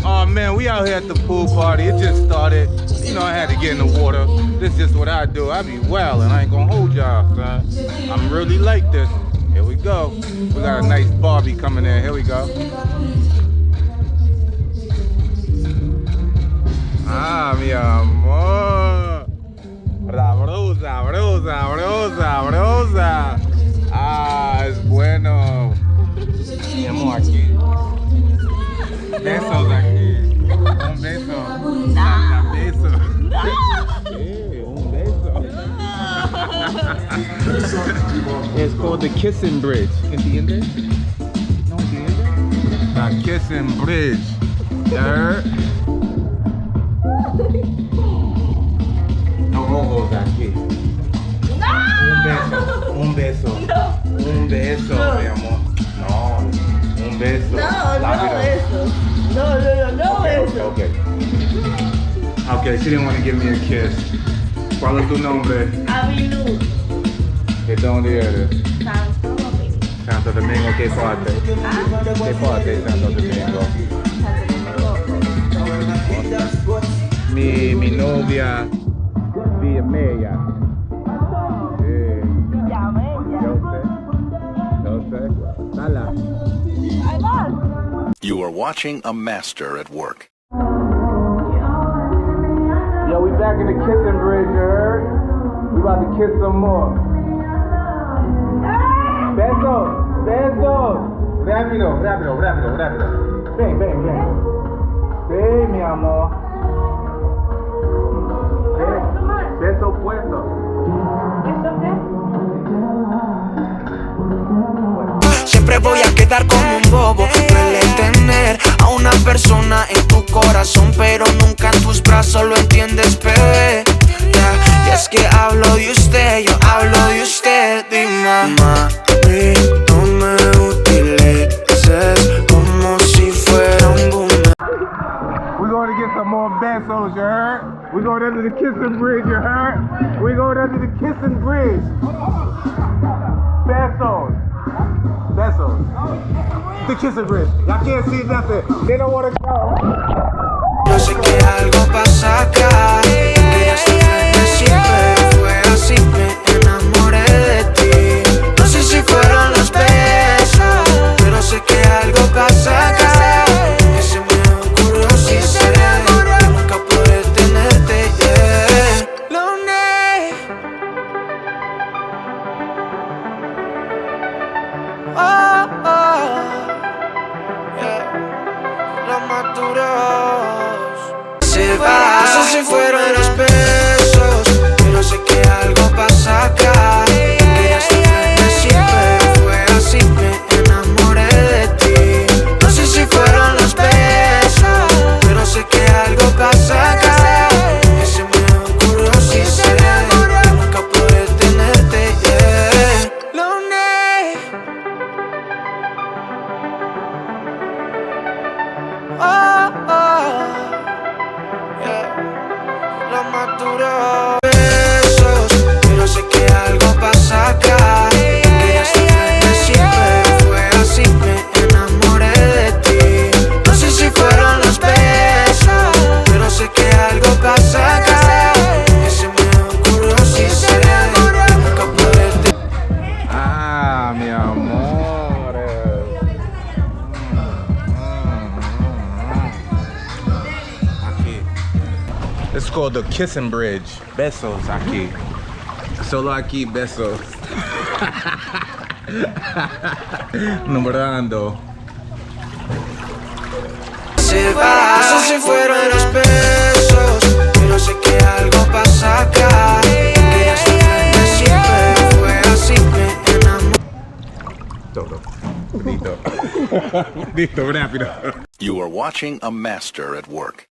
Oh man, we out here at the pool party. It just started. You know, I had to get in the water. This is just what I do. I be wildin'. I ain't gonna hold y'all, son. I'm really like this. Here we go. We got a nice Barbie coming in. Here we go. Ah, mi amor. Sabrosa, sabrosa, sabrosa, sabrosa. Ah, es bueno. Mi amor, aquí. Besos aquí. Un beso. Un beso. Un beso. It's called the kissing bridge. ¿Entiendes? ¿No entiendes? The kissing bridge. There. No ojos aquí. No. Un beso. No. Un beso, No. mi amor. No. Un beso. No, Rápido. no eso. No eso. Okay. Okay, she didn't want to give me a kiss. ¿Cuál es tu nombre? Avilú. ¿De dónde eres? Santo Domingo. Santo Domingo, ¿qué parte? ¿Qué parte de Santo Domingo? Mi novia, Villa Mella. Yo sé. Dala. You are watching a master at work. Yo, we back in the kissing bridge, you heard? We about to kiss some more. Besos, besos. Rápido, rápido, rápido, rápido. Ven, ven, ven. Sí, mi amor. Beso puesto. Siempre voy a quedar como un bobo. Duele tener a una persona en tu corazón, pero nunca en tus brazos, lo entiendes, bebé. Yeah. Y es que hablo de usted, yo hablo de usted. Dime, mami, no me utilices como si fuera un boomerang. We're going to get some more besos, you heard? We're going under the kissing bridge, you heard? We're going under the kissing bridge. Besos. Besos. The kissing bridge. Y'all can't see nothing. They don't want to go. Yo sé que algo pasa acá, que ya estoy así, pero fue así, me enamoré de ti. No sé si fueron los besos, pero sé que algo pasa acá, que se me ocurrió, si sé, nunca pude tenerte, yeah. Lonely. Oh, oh, yeah. Los maduros se va. No sé si fueron los besos, pero sé que algo pasa acá, que ya estoy así, pero fue así, me enamoré de ti. No sé si fueron los besos, pero sé que algo pasa acá, que se me ocurrió, si sé, nunca pude tenerte, yeah. Lonely. Oh, oh, yeah. Los maduros besos, pero sé que algo pasa acá, que ya estoy así, pero fue así, me enamoré de ti. No sé si fueron los besos, pero sé que algo pasa acá, que se me ocurrió, si sé, nunca pude tener. Ah, mi amor. Aquí. It's called the kissing bridge. Besos aquí. Solo aquí, besos. Nombrando. Se va. No sé si fueron los besos, pero sé que algo pasa acá, que ya estoy así, pero fue así, me enamoré. Todo. Listo. Listo, rápido. You are watching a master at work.